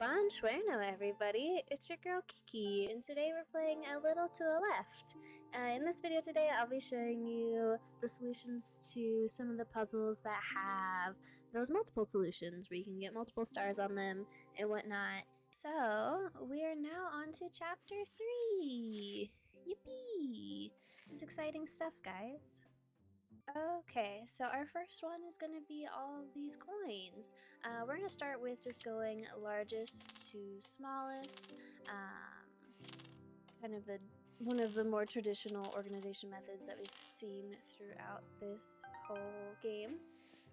Buongiorno everybody, it's your girl Kiki, and today we're playing A Little to the Left. In this video today, I'll be showing you the solutions to some of the puzzles that have those multiple solutions, where you can get multiple stars on them and whatnot. So, we are now on to Chapter 3! Yippee! This is exciting stuff, guys. Okay, so our first one is going to be all of these coins. We're going to start with just going largest to smallest, kind of one of the more traditional organization methods that we've seen throughout this whole game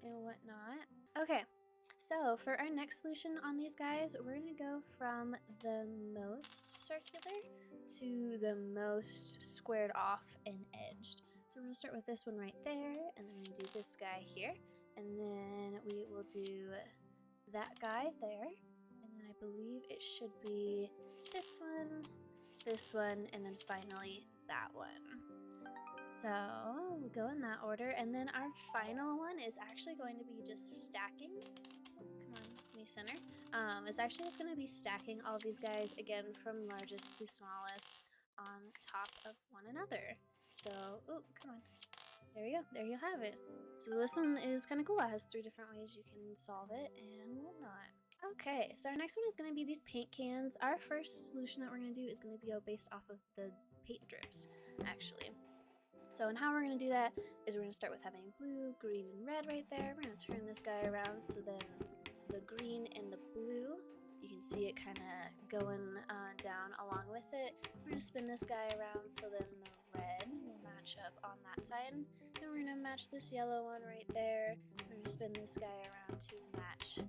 and whatnot. Okay, so for our next solution on these guys, we're going to go from the most circular to the most squared off and edged. So we're going to start with this one right there, and then we're going to do this guy here, and then we will do that guy there, and then I believe it should be this one, and then finally that one. So we'll go in that order, and then our final one is actually going to be just stacking. Come on, can you center? It's actually just going to be stacking all these guys again from largest to smallest on top of one another. So, oh, come on. There you go. There you have it. So this one is kind of cool. It has 3 different ways you can solve it and whatnot. Okay, so our next one is going to be these paint cans. Our first solution that we're going to do is going to be based off of the paint drips, actually. So, and how we're going to do that is we're going to start with having blue, green, and red right there. We're going to turn this guy around so then the green and the blue, you can see it kind of going down along with it. We're going to spin this guy around so then the red will match up on that side. And we're going to match this yellow one right there. We're going to spin this guy around to match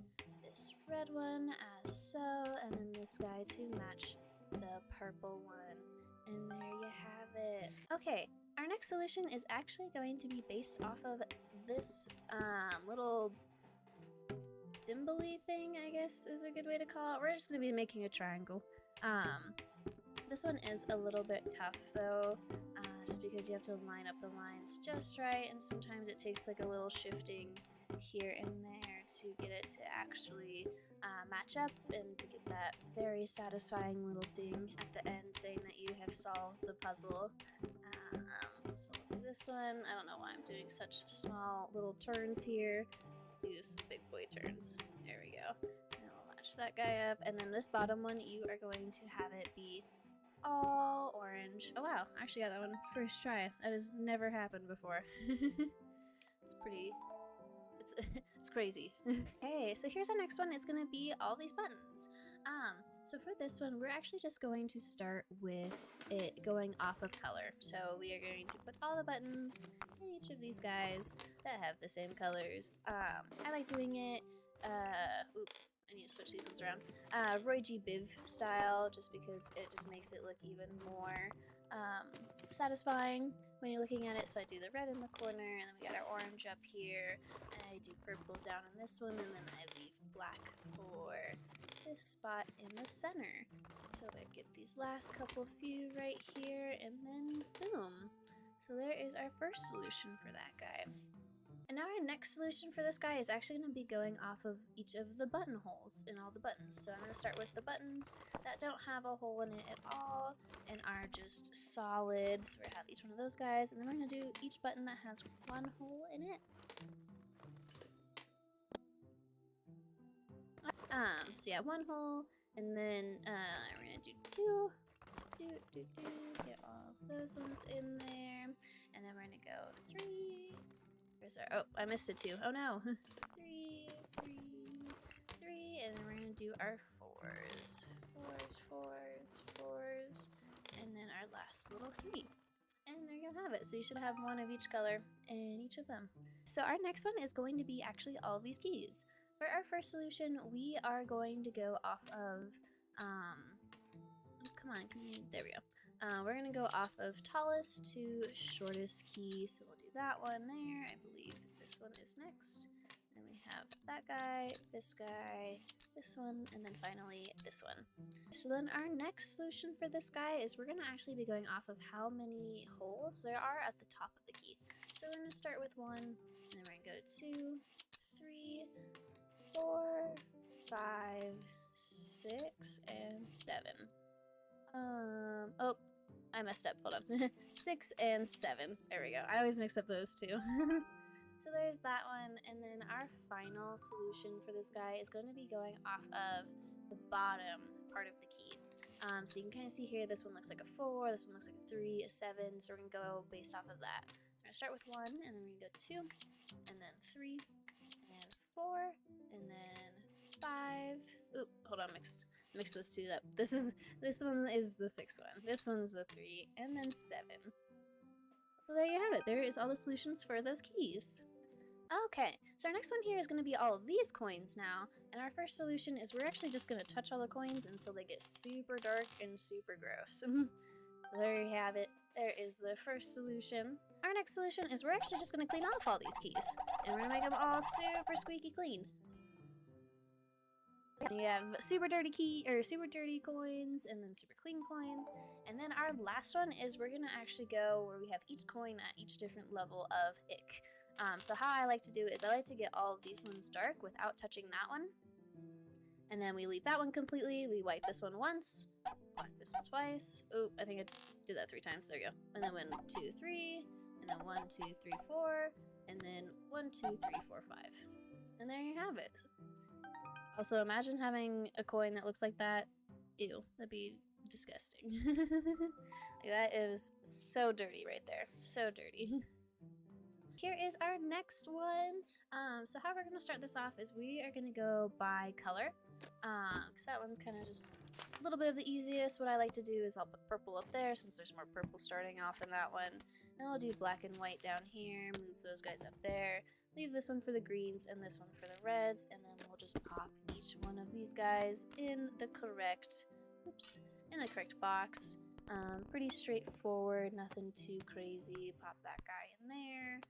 this red one as so. And then this guy to match the purple one. And there you have it. Okay, our next solution is actually going to be based off of this little dimbly thing, I guess is a good way to call it. We're just going to be making a triangle. This one is a little bit tough though, just because you have to line up the lines just right, and sometimes it takes like a little shifting here and there to get it to actually match up and to get that very satisfying little ding at the end saying that you have solved the puzzle. So we'll do this one. I don't know why I'm doing such small little turns here. Let's do some big boy turns. There we go. And we'll match that guy up. And then this bottom one, you are going to have it be all orange. Oh wow, I actually got that one first try. That has never happened before. It's pretty... It's crazy. Okay, so here's our next one. It's gonna be all these buttons. So for this one, we're actually just going to start with it going off of color. So we are going to put all the buttons in each of these guys that have the same colors. I like doing it, oop, I need to switch these ones around. Roy G. Biv style, just because it just makes it look even more satisfying when you're looking at it. So I do the red in the corner, and then we got our orange up here, and I do purple down on this one, and then I leave black for this spot in the center. So I get these last couple few right here, and then boom. So there is our first solution for that guy. And now our next solution for this guy is actually going to be going off of each of the buttonholes in all the buttons. So I'm going to start with the buttons that don't have a hole in it at all and are just solid. So we have each one of those guys, and then we're going to do each button that has one hole in it. So yeah, one hole, and then we're going to do 2. Get all of those ones in there, and then we're going to go 3. Where's our, oh, I missed it too. Oh no. 3, 3, 3, and then we're gonna do our 4s. 4s, 4s, 4s, and then our last little 3. And there you have it. So you should have one of each color in each of them. So our next one is going to be actually all of these keys. For our first solution, we are going to go off of, come on, there we go. We're going to go off of tallest to shortest key, so we'll do that one there. I believe this one is next. Then we have that guy, this one, and then finally this one. So then our next solution for this guy is we're going to actually be going off of how many holes there are at the top of the key. So we're going to start with 1, and then we're going to go to 2, 3, 4, 5, 6, 6 and 7. Oh, I messed up. Hold on. 6 and 7. There we go. I always mix up those two. So there's that one, and then our final solution for this guy is going to be going off of the bottom part of the key. So you can kind of see here, this one looks like a 4, this one looks like a 3, a 7, so we're going to go based off of that. So we're going to start with 1, and then we're going to go 2, and then 3, and 4, and then 5. Oop, hold on, mix those two up. This one is the 6th one. This one's the 3, and then 7. So there you have it. There is all the solutions for those keys. Okay, so our next one here is going to be all of these coins now, and our first solution is we're actually just going to touch all the coins until they get super dark and super gross. So there you have it. There is the first solution. Our next solution is we're actually just going to clean off all these keys, and we're going to make them all super squeaky clean. You have super dirty coins, and then super clean coins, and then our last one is we're gonna actually go where we have each coin at each different level of ick. So how I like to do is I like to get all of these ones dark without touching that one, and then we leave that one completely. We wipe this one once, wipe this one twice. Oh, I think I did that 3 times. There you go. And then 1, 2, 3, and then 1, 2, 3, 4, and then 1, 2, 3, 4, 5, and there you have it. Also, imagine having a coin that looks like that. Ew, that'd be disgusting. That is so dirty right there. So dirty. Here is our next one. So how we're going to start this off is we are going to go by color. Because that one's kind of just a little bit of the easiest. What I like to do is I'll put purple up there since there's more purple starting off in that one. And I'll do black and white down here. Move those guys up there. Leave this one for the greens and this one for the reds, and then we'll just pop each one of these guys in the correct box. Pretty straightforward, nothing too crazy. Pop that guy in there.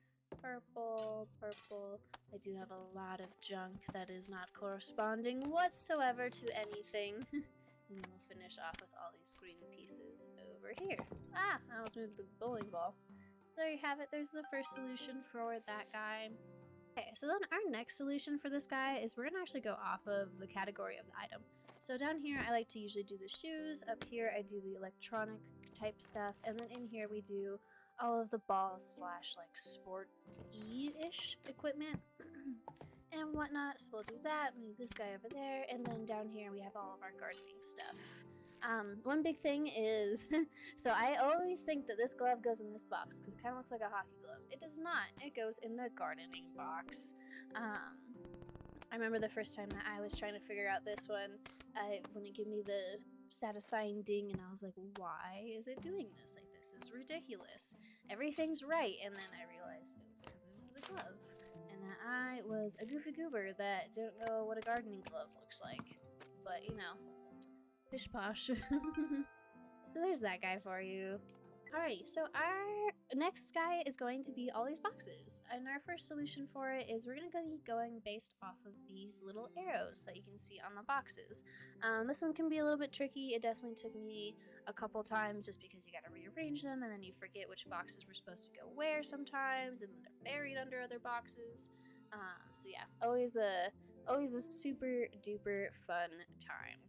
Purple, purple. I do have a lot of junk that is not corresponding whatsoever to anything. And then we'll finish off with all these green pieces over here. Ah, I almost moved the bowling ball. There you have it. There's the first solution for that guy. Okay, so then our next solution for this guy is we're going to actually go off of the category of the item. So down here, I like to usually do the shoes. Up here, I do the electronic type stuff. And then in here, we do all of the balls / like sport-y-ish equipment and whatnot. So we'll do that, move this guy over there. And then down here, we have all of our gardening stuff. One big thing is, so I always think that this glove goes in this box because it kind of looks like a hockey glove. It does not. It goes in the gardening box. I remember the first time that I was trying to figure out this one, when it gave me the satisfying ding, and I was like, why is it doing this? Like, this is ridiculous. Everything's right, and then I realized it was because of the glove, and that I was a goofy goober that didn't know what a gardening glove looks like. But, you know, pish posh. So there's that guy for you. Alrighty, so our next guy is going to be all these boxes. And our first solution for it is we're going to be going based off of these little arrows that you can see on the boxes. This one can be a little bit tricky. It definitely took me a couple times just because you got to rearrange them and then you forget which boxes were supposed to go where sometimes, and then they're buried under other boxes. So yeah, always a super duper fun time.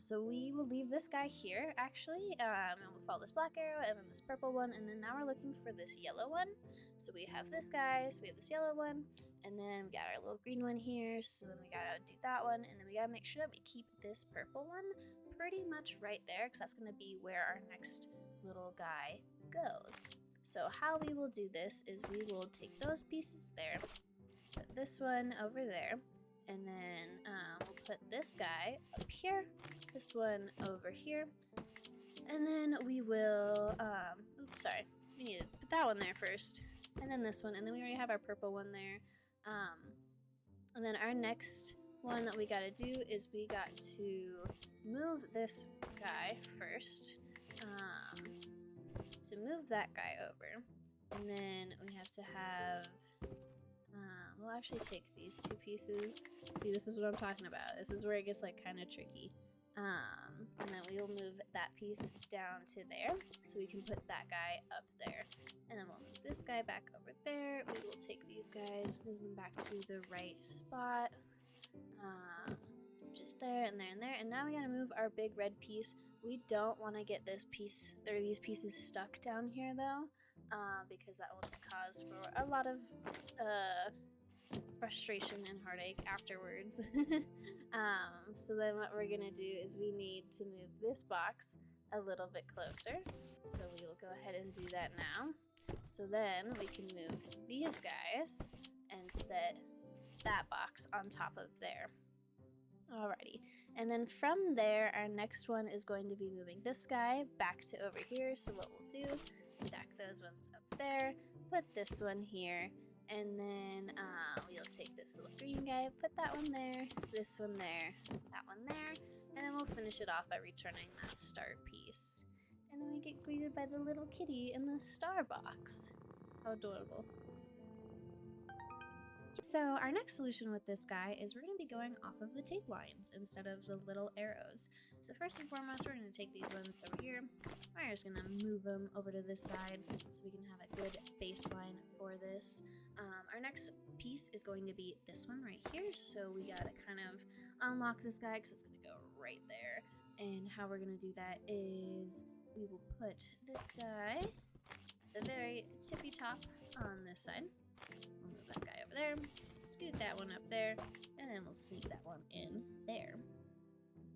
So we will leave this guy here, actually, and we'll follow this black arrow, and then this purple one, and then now we're looking for this yellow one. So we have this guy, so we have this yellow one, and then we got our little green one here, so then we gotta do that one, and then we gotta make sure that we keep this purple one pretty much right there, because that's gonna be where our next little guy goes. So how we will do this is we will take those pieces there, put this one over there, and then we'll put this guy up here, this one over here, and then we will, oops, sorry, we need to put that one there first, and then this one, and then we already have our purple one there, and then our next one that we gotta do is we got to move this guy first, so move that guy over, and then we have to have, we'll actually take these two pieces. See, this is what I'm talking about. This is where it gets like kind of tricky. And then we will move that piece down to there so we can put that guy up there. And then we'll move this guy back over there. We will take these guys, move them back to the right spot. Just Just there and there and there. And now we gotta move our big red piece. We don't want to get this piece or these pieces stuck down here though, because that will just cause for a lot of frustration and heartache afterwards. So then what we're gonna do is we need to move this box a little bit closer. So we will go ahead and do that now. So then we can move these guys and set that box on top of there. Alrighty, and then from there, our next one is going to be moving this guy back to over here. So what we'll do, stack those ones up there, put this one here, and then we'll take this little green guy, put that one there, this one there, that one there, and then we'll finish it off by returning that start piece. And then we get greeted by the little kitty in the star box. How adorable. So our next solution with this guy is we're going to be going off of the tape lines instead of the little arrows. So first and foremost, we're going to take these ones over here. We're just going to move them over to this side so we can have a good baseline for this. Our next piece is going to be this one right here. So we got to kind of unlock this guy because it's going to go right there. And how we're going to do that is we will put this guy, the very tippy top, on this side. We'll move that guy over there, scoot that one up there, and then we'll sneak that one in there.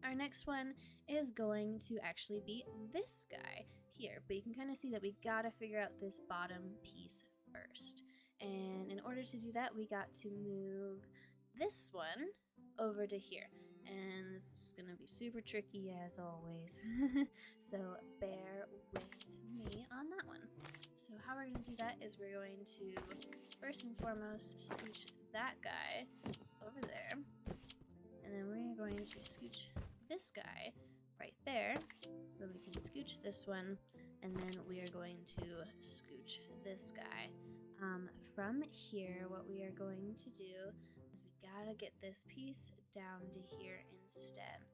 Our next one is going to actually be this guy here, but you can kind of see that we gotta figure out this bottom piece first. And in order to do that, we got to move this one over to here. And it's just gonna be super tricky as always. So bear with me on that one. So how we're gonna do that is we're going to first and foremost scooch that guy over there. And then we're going to scooch this guy right there. So we can scooch this one. And then we are going to scooch this guy. From here, what we are going to do is we gotta get this piece down to here instead.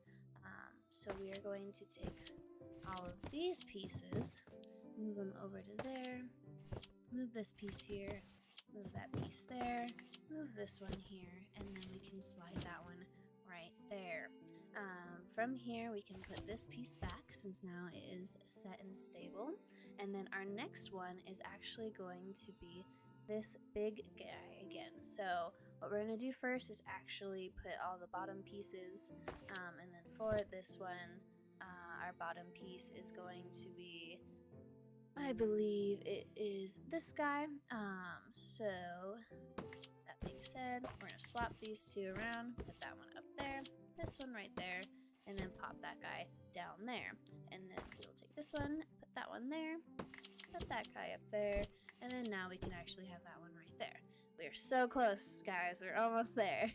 So we are going to take all of these pieces, move them over to there, move this piece here, move that piece there, move this one here, and then we can slide that one right there. From here, we can put this piece back since now it is set and stable. And then our next one is actually going to be this big guy again. So what we're going to do first is actually put all the bottom pieces, and then for this one, our bottom piece is going to be, I believe it is this guy. So that being said, we're going to swap these two around, put that one up there, this one right there, and then pop that guy down there. And then we'll take this one, put that one there, put that guy up there, and then now we can actually have that one right there. We're so close, guys. We're almost there.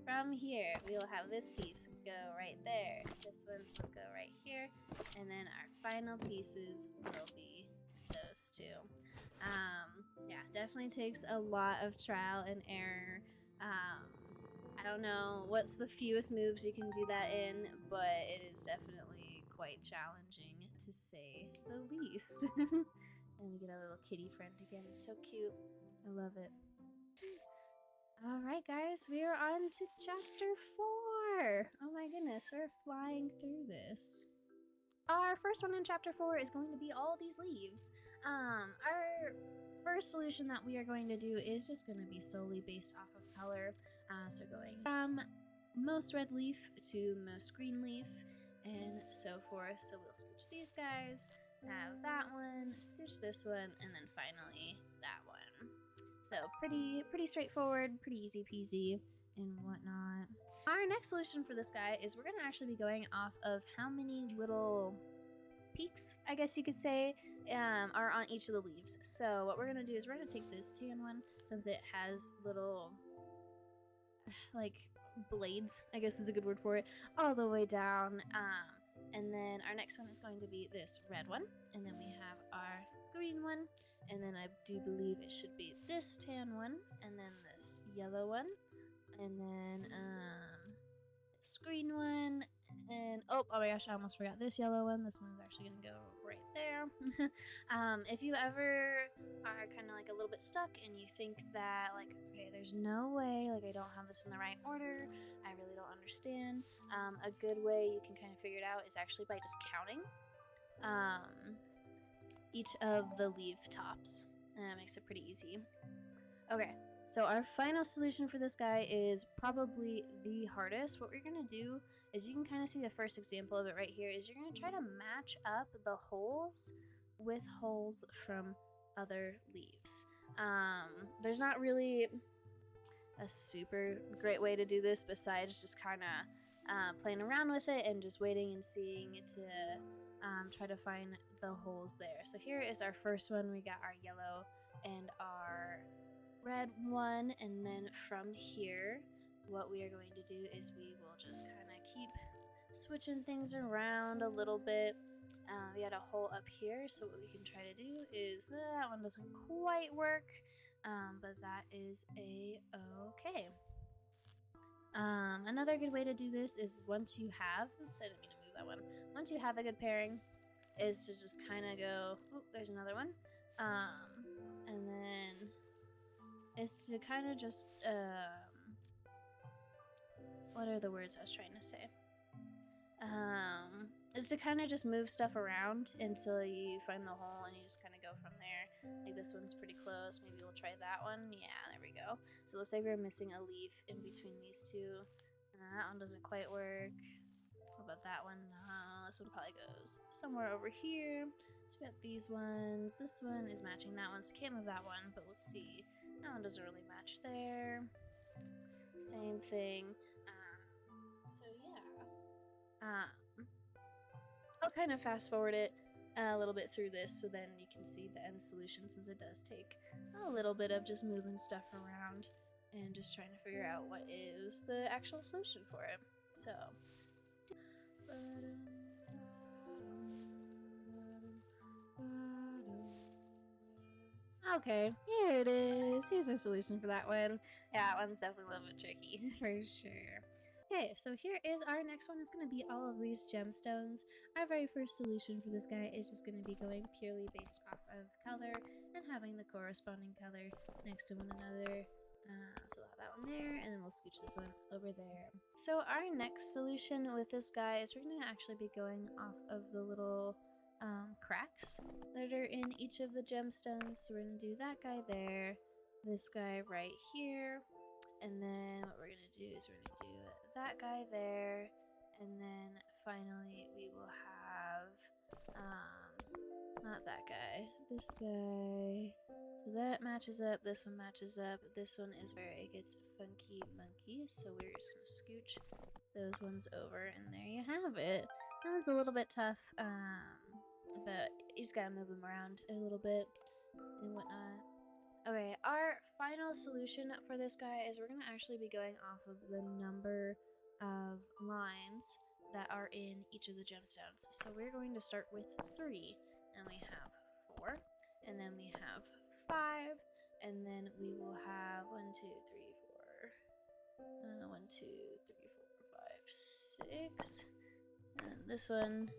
From here, we will have this piece go right there. This one will go right here. And then our final pieces will be those two. Yeah, definitely takes a lot of trial and error. I don't know what's the fewest moves you can do that in, but it is definitely quite challenging to say the least. And we get a little kitty friend again. It's so cute. I love it. Alright guys, we are on to chapter 4. Oh my goodness, we're flying through this. Our first one in chapter 4 is going to be all these leaves. Our first solution that we are going to do is just going to be solely based off of color. So going from most red leaf to most green leaf and so forth. So we'll scooch these guys, have that one, scooch this one, and then finally that one. So pretty straightforward, pretty easy peasy and whatnot. Our next solution for this guy is we're going to actually be going off of how many little peaks, I guess you could say, are on each of the leaves. So what we're going to do is we're going to take this tan one, since it has little, like, blades, I guess is a good word for it, all the way down. And then our next one is going to be this red one. And then we have our green one. And then I do believe it should be this tan one. And then this yellow one. And then this green one. And oh my gosh, I almost forgot this yellow one. This one's actually going to go right there. there. If you ever are kind of like a little bit stuck and you think that like, okay, there's no way, like I don't have this in the right order, I really don't understand, a good way you can kind of figure it out is actually by just counting each of the leaf tops. Makes it pretty easy. Okay, so our final solution for this guy is probably the hardest. What we're going to do is, you can kind of see the first example of it right here, is you're going to try to match up the holes with holes from other leaves. There's not really a super great way to do this besides just kind of playing around with it and just waiting and seeing to try to find the holes there. So here is our first one. We got our yellow and our red one, and then from here what we are going to do is we will just kind of keep switching things around a little bit. We had a hole up here, so what we can try to do is, that one doesn't quite work, but that is okay. Another good way to do this is, once you have, oops, I didn't mean to move that one. Once you have a good pairing, is to just kind of go, oh, there's another one, and then is to kind of just, what are the words I was trying to say? Is to kind of just move stuff around until you find the hole, and you just kind of go from there. Like this one's pretty close. Maybe we'll try that one. Yeah, there we go. So it looks like we're missing a leaf in between these two. That one doesn't quite work. What about that one? No, this one probably goes somewhere over here. So we got these ones. This one is matching that one, so can't move that one, but let's see. That one doesn't really match there. Same thing. So yeah. I'll kind of fast forward it a little bit through this, so then you can see the end solution, since it does take a little bit of just moving stuff around and just trying to figure out what is the actual solution for it. So okay, here it is. Here's my solution for that one. Yeah, that one's definitely a little bit tricky, for sure. Okay, so here is our next one. It's going to be all of these gemstones. Our very first solution for this guy is just going to be going purely based off of color and having the corresponding color next to one another. So we'll have that one there, and then we'll scooch this one over there. So our next solution with this guy is we're going to actually be going off of the little cracks that are in each of the gemstones. So we're going to do that guy there, this guy right here, and then what we're going to do is we're going to do that guy there, and then finally we will have not that guy, this guy. So that matches up, this one matches up, this one is where it gets funky monkey, so we're just going to scooch those ones over, and there you have it. That one's a little bit tough, but you just gotta move them around a little bit and whatnot. Okay, our final solution for this guy is we're going to actually be going off of the number of lines that are in each of the gemstones. So we're going to start with 3, and we have 4, and then we have 5, and then we will have 1, 2, 3, 4, 1, 2, 3, 4, 5, 6, and this one,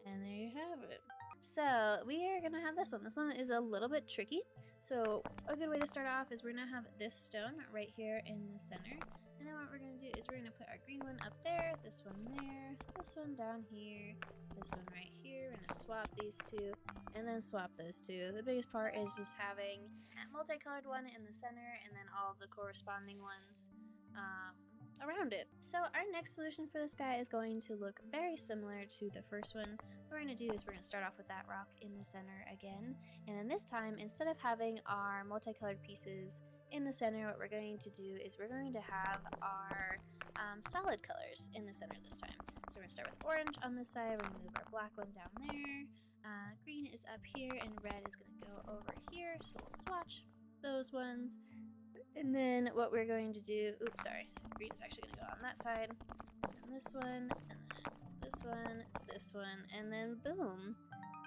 and there you have it. So we are going to have this one. This one is a little bit tricky. So a good way to start off is we're going to have this stone right here in the center. And then what we're going to do is we're going to put our green one up there, this one there, this one down here, this one right here. We're going to swap these two and then swap those two. The biggest part is just having that multicolored one in the center and then all of the corresponding ones around it. So our next solution for this guy is going to look very similar to the first one. What we're going to do is we're going to start off with that rock in the center again, and then this time, instead of having our multicolored pieces in the center, what we're going to do is we're going to have our solid colors in the center this time. So we're going to start with orange on this side, we're going to move our black one down there, green is up here, and red is going to go over here, so we'll swatch those ones. And then what we're going to do, oops, sorry, green is actually going to go on that side, and this one, and then this one, and then boom,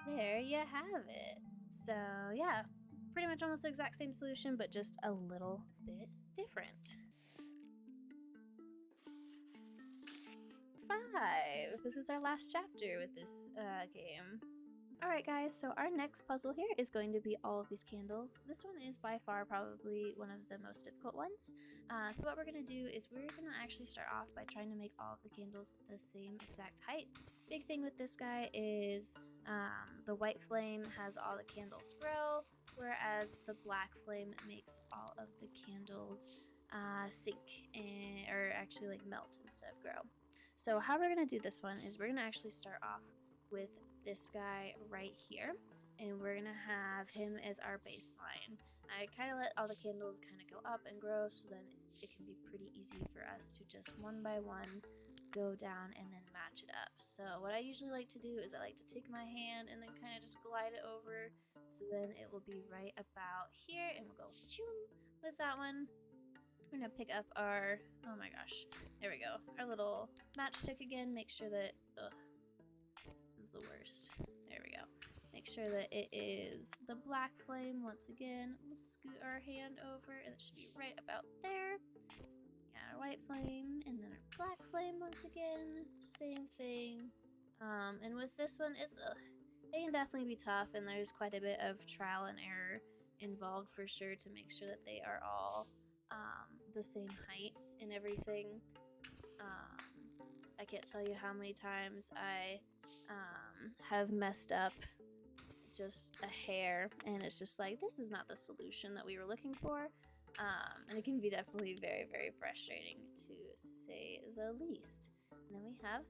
there you have it. So yeah, pretty much almost the exact same solution, but just a little bit different. 5. This is our last chapter with this game. Alright guys, so our next puzzle here is going to be all of these candles. This one is by far probably one of the most difficult ones. So what we're going to do is we're going to actually start off by trying to make all of the candles the same exact height. Big thing with this guy is the white flame has all the candles grow, whereas the black flame makes all of the candles sink or actually like melt instead of grow. So how we're going to do this one is we're going to actually start off with this guy right here, and we're gonna have him as our baseline. I kind of let all the candles kind of go up and grow, so then it can be pretty easy for us to just one by one go down and then match it up. So what I usually like to do is I like to take my hand and then kind of just glide it over, so then it will be right about here, and we'll go choom with that one. We're gonna pick up our, oh my gosh, there we go, our little matchstick again. Make sure that, is the worst. There we go. Make sure that it is the black flame once again. We'll scoot our hand over and it should be right about there. Yeah, our white flame and then our black flame once again. Same thing. And with this one, it can definitely be tough, and there's quite a bit of trial and error involved for sure to make sure that they are all the same height and everything. I can't tell you how many times I have messed up just a hair, and it's just like, this is not the solution that we were looking for. And it can be definitely very, very frustrating to say the least. And then we have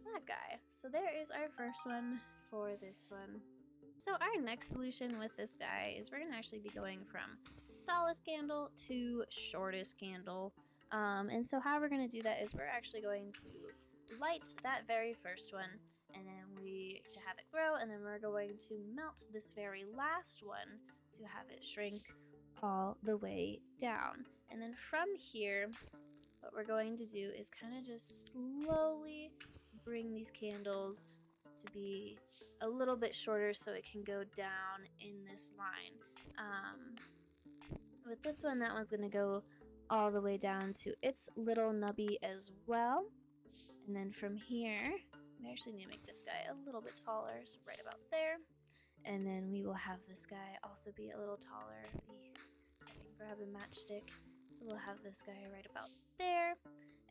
that guy. So there is our first one for this one. So our next solution with this guy is we're going to actually be going from tallest candle to shortest candle. And so how we're going to do that is we're actually going to light that very first one, and then to have it grow, and then we're going to melt this very last one to have it shrink all the way down. And then from here, what we're going to do is kind of just slowly bring these candles to be a little bit shorter so it can go down in this line. With this one, that one's going to go all the way down to its little nubby as well. And then from here, we actually need to make this guy a little bit taller, so right about there. And then we will have this guy also be a little taller. I can grab a matchstick, so we'll have this guy right about there.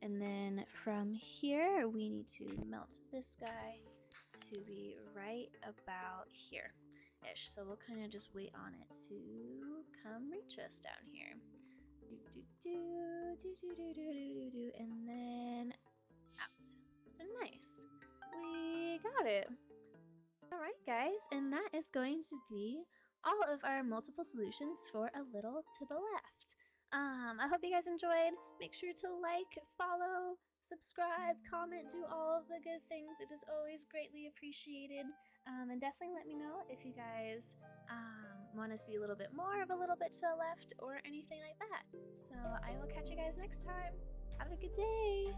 And then from here, we need to melt this guy to be right about here-ish. So we'll kind of just wait on it to come reach us down here. And then out. So nice. We got it. Alright guys, and that is going to be all of our multiple solutions for A Little to the Left. I hope you guys enjoyed. Make sure to like, follow, subscribe, comment, do all of the good things. It is always greatly appreciated. And definitely let me know if you guys want to see a little bit more of A Little Bit to the Left or anything like that. So I will catch you guys next time. Have a good day.